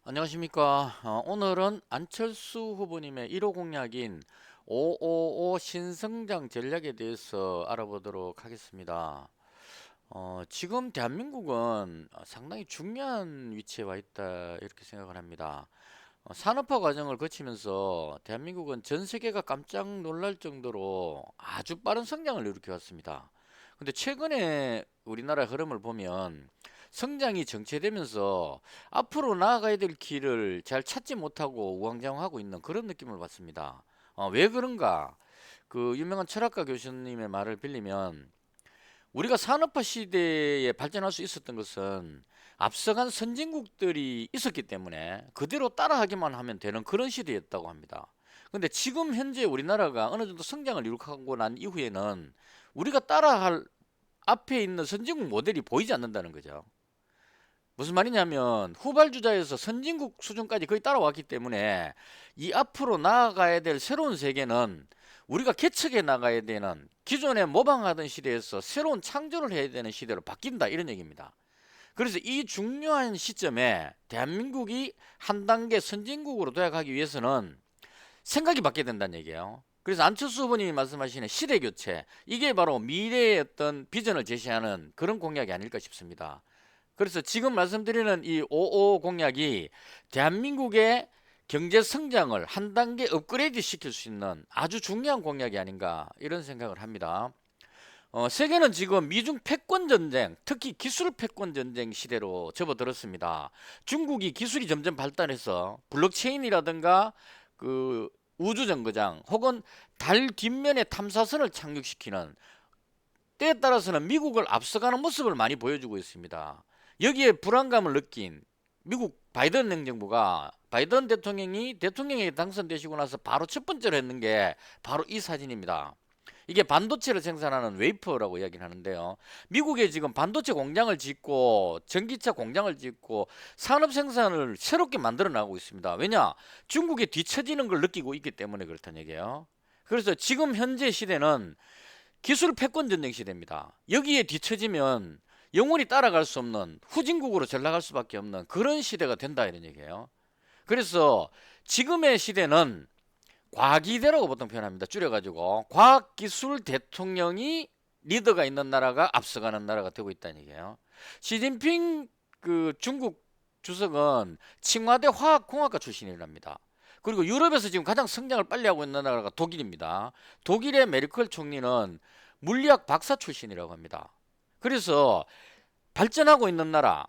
안녕하십니까. 오늘은 안철수 후보님의 1호 공약인 555 신성장 전략에 대해서 알아보도록 하겠습니다. 지금 대한민국은 상당히 중요한 위치에 와 있다 이렇게 생각을 합니다. 산업화 과정을 거치면서 대한민국은 전 세계가 깜짝 놀랄 정도로 아주 빠른 성장을 일으켜왔습니다. 근데 최근에 우리나라 흐름을 보면 성장이 정체되면서 앞으로 나아가야 될 길을 잘 찾지 못하고 우왕좌왕하고 있는 그런 느낌을 받습니다. 왜 그런가? 그 유명한 철학가 교수님의 말을 빌리면 우리가 산업화 시대에 발전할 수 있었던 것은 앞서간 선진국들이 있었기 때문에 그대로 따라하기만 하면 되는 그런 시대였다고 합니다. 근데 지금 현재 우리나라가 어느 정도 성장을 이룩하고 난 이후에는 우리가 따라할 앞에 있는 선진국 모델이 보이지 않는다는 거죠. 무슨 말이냐면 후발주자에서 선진국 수준까지 거의 따라왔기 때문에 이 앞으로 나아가야 될 새로운 세계는 우리가 개척해 나가야 되는 기존에 모방하던 시대에서 새로운 창조를 해야 되는 시대로 바뀐다 이런 얘기입니다. 그래서 이 중요한 시점에 대한민국이 한 단계 선진국으로 도약하기 위해서는 생각이 바뀌어야 된다는 얘기예요. 그래서 안철수 후보님이 말씀하시는 시대 교체, 이게 바로 미래의 어떤 비전을 제시하는 그런 공약이 아닐까 싶습니다. 그래서 지금 말씀드리는 이 5.5 공약이 대한민국의 경제 성장을 한 단계 업그레이드 시킬 수 있는 아주 중요한 공약이 아닌가 이런 생각을 합니다. 세계는 지금 미중 패권 전쟁, 특히 기술 패권 전쟁 시대로 접어들었습니다. 중국이 기술이 점점 발달해서 블록체인이라든가 그 우주 정거장 혹은 달 뒷면에 탐사선을 착륙시키는, 때에 따라서는 미국을 앞서가는 모습을 많이 보여주고 있습니다. 여기에 불안감을 느낀 미국 바이든 행정부가, 바이든 대통령이 대통령에 당선되시고 나서 바로 첫 번째로 했는 게 바로 이 사진입니다. 이게 반도체를 생산하는 웨이퍼라고 이야기를 하는데요. 미국에 지금 반도체 공장을 짓고 전기차 공장을 짓고 산업 생산을 새롭게 만들어 나가고 있습니다. 왜냐? 중국에 뒤처지는 걸 느끼고 있기 때문에 그렇다는 얘기예요. 그래서 지금 현재 시대는 기술 패권 전쟁 시대입니다. 여기에 뒤처지면 영원히 따라갈 수 없는 후진국으로 전락할 수밖에 없는 그런 시대가 된다 이런 얘기예요. 그래서 지금의 시대는 과기대라고 보통 표현합니다. 줄여가지고 과학기술 대통령이 리더가 있는 나라가 앞서가는 나라가 되고 있다는 얘기예요. 시진핑 그 중국 주석은 칭화대 화학공학과 출신이랍니다. 그리고 유럽에서 지금 가장 성장을 빨리 하고 있는 나라가 독일입니다. 독일의 메르켈 총리는 물리학 박사 출신이라고 합니다. 그래서 발전하고 있는 나라,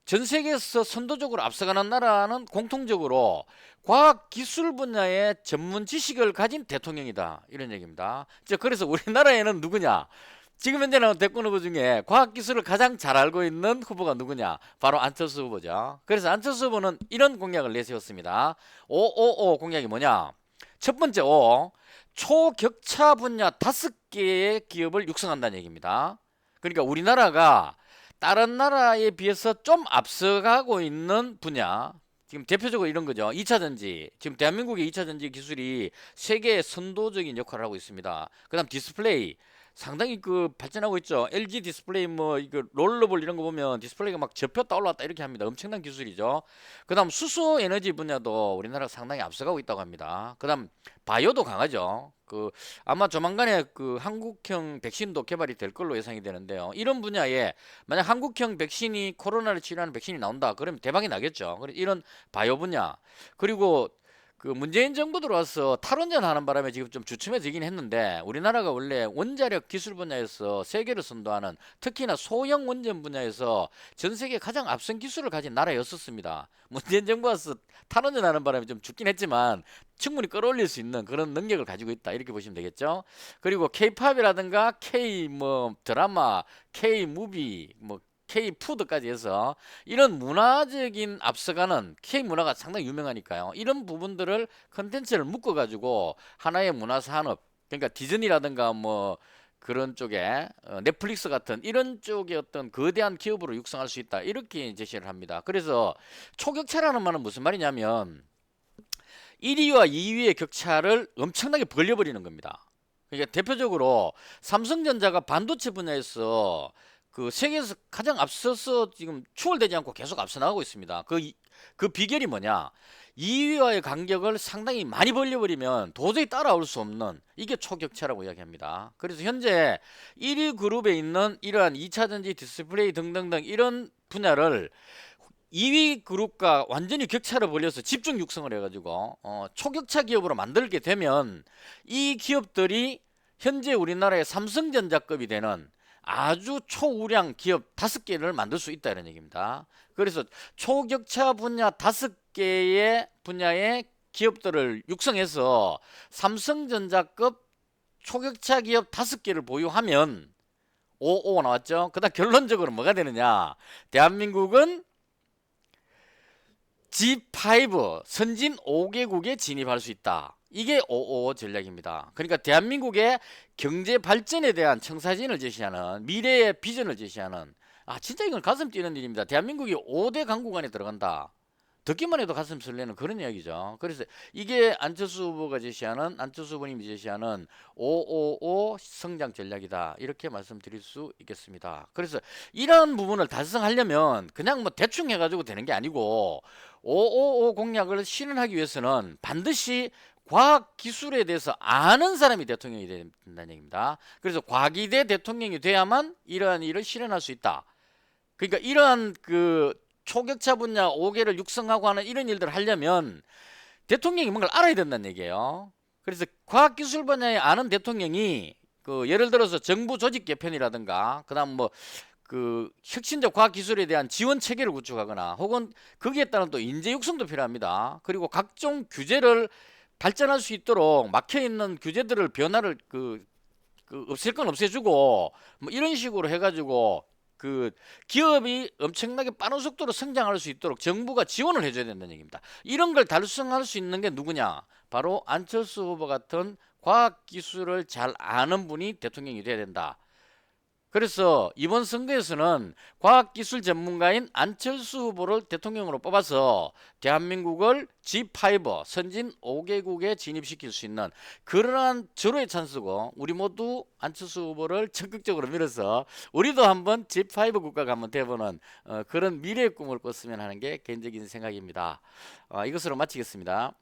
전 세계에서 선도적으로 앞서가는 나라는 공통적으로 과학 기술 분야의 전문 지식을 가진 대통령이다 이런 얘기입니다. 그래서 우리나라에는 누구냐? 지금 현재 나온 대권 후보 중에 과학 기술을 가장 잘 알고 있는 후보가 누구냐? 바로 안철수 후보죠. 그래서 안철수 후보는 이런 공약을 내세웠습니다. 555 공약이 뭐냐? 첫 번째 5, 초격차 분야 5개의 기업을 육성한다는 얘기입니다. 그러니까 우리나라가 다른 나라에 비해서 좀 앞서가고 있는 분야, 지금 대표적으로 이런 거죠. 2차 전지. 지금 대한민국의 2차 전지 기술이 세계의 선도적인 역할을 하고 있습니다. 그다음 디스플레이. 상당히 그 발전하고 있죠. LG 디스플레이 뭐 이거 롤러볼 이런 거 보면 디스플레이가 막 접혔다 올라왔다 이렇게 합니다. 엄청난 기술이죠. 그다음 수소 에너지 분야도 우리나라가 상당히 앞서가고 있다고 합니다. 그다음 바이오도 강하죠. 아마 조만간에 그 한국형 백신도 개발이 될 걸로 예상이 되는데요. 이런 분야에 만약 한국형 백신이, 코로나를 치료하는 백신이 나온다 그러면 대박이 나겠죠. 그래서 이런 바이오 분야, 그리고 그 문재인 정부 들어와서 탈원전 하는 바람에 지금 좀 주춤해지긴 했는데, 우리나라가 원래 원자력 기술 분야에서 세계를 선도하는, 특히나 소형 원전 분야에서 전 세계 가장 앞선 기술을 가진 나라였었습니다. 문재인 정부 와서 탈원전 하는 바람에 좀 죽긴 했지만 충분히 끌어올릴 수 있는 그런 능력을 가지고 있다 이렇게 보시면 되겠죠. 그리고 K-팝이라든가 K 뭐 드라마, K 무비, 뭐 K 푸드까지 해서 이런 문화적인 앞서가는, K 문화가 상당히 유명하니까요. 이런 부분들을 컨텐츠를 묶어 가지고 하나의 문화 산업, 그러니까 디즈니라든가 뭐 그런 쪽에 넷플릭스 같은 이런 쪽의 어떤 거대한 기업으로 육성할 수 있다 이렇게 제시를 합니다. 그래서 초격차라는 말은 무슨 말이냐면 1위와 2위의 격차를 엄청나게 벌려버리는 겁니다. 그러니까 대표적으로 삼성전자가 반도체 분야에서 그 세계에서 가장 앞서서 지금 추월되지 않고 계속 앞서 나가고 있습니다. 그 비결이 뭐냐? 2위와의 간격을 상당히 많이 벌려버리면 도저히 따라올 수 없는 이게 초격차라고 이야기합니다. 그래서 현재 1위 그룹에 있는 이러한 2차전지 디스플레이 등등등 이런 분야를 2위 그룹과 완전히 격차를 벌려서 집중 육성을 해가지고 초격차 기업으로 만들게 되면 이 기업들이 현재 우리나라의 삼성전자급이 되는 아주 초우량 기업 5개를 만들 수 있다 이런 얘기입니다. 그래서 초격차 분야 5개의 분야의 기업들을 육성해서 삼성전자급 초격차 기업 5개를 보유하면 55 나왔죠. 그다음 결론적으로 뭐가 되느냐? 대한민국은 G5 선진 5개국에 진입할 수 있다. 이게 555 전략입니다. 그러니까 대한민국의 경제 발전에 대한 청사진을 제시하는 미래의 비전을 제시하는 진짜 이건 가슴 뛰는 일입니다. 대한민국이 5대 강국 안에 들어간다. 듣기만 해도 가슴 설레는 그런 이야기죠. 그래서 이게 안철수 후보가 제시하는 안철수 후보님이 제시하는 555 성장 전략이다. 이렇게 말씀드릴 수 있겠습니다. 그래서 이런 부분을 달성하려면 그냥 뭐 대충 해가지고 되는 게 아니고 555 공약을 실현하기 위해서는 반드시 과학 기술에 대해서 아는 사람이 대통령이 된다는 얘기입니다. 그래서 과기대 대통령이 돼야만 이러한 일을 실현할 수 있다. 그러니까 이러한 그 초격차 분야 5개를 육성하고 하는 이런 일들을 하려면 대통령이 뭔가를 알아야 된다는 얘기예요. 그래서 과학기술 분야에 아는 대통령이 그 예를 들어서 정부 조직 개편이라든가 그다음 뭐 그 혁신적 과학기술에 대한 지원 체계를 구축하거나 혹은 거기에 따른 또 인재 육성도 필요합니다. 그리고 각종 규제를 발전할 수 있도록 막혀 있는 규제들을 변화를 없앨 건 없애주고 뭐 이런 식으로 해가지고 그 기업이 엄청나게 빠른 속도로 성장할 수 있도록 정부가 지원을 해줘야 된다는 얘기입니다. 이런 걸 달성할 수 있는 게 누구냐? 바로 안철수 후보 같은 과학기술을 잘 아는 분이 대통령이 돼야 된다. 그래서 이번 선거에서는 과학기술 전문가인 안철수 후보를 대통령으로 뽑아서 대한민국을 G5 선진 5개국에 진입시킬 수 있는 그러한 절호의 찬스고 우리 모두 안철수 후보를 적극적으로 밀어서 우리도 한번 G5 국가가 한번 돼보는 그런 미래의 꿈을 꿨으면 하는 게 개인적인 생각입니다. 이것으로 마치겠습니다.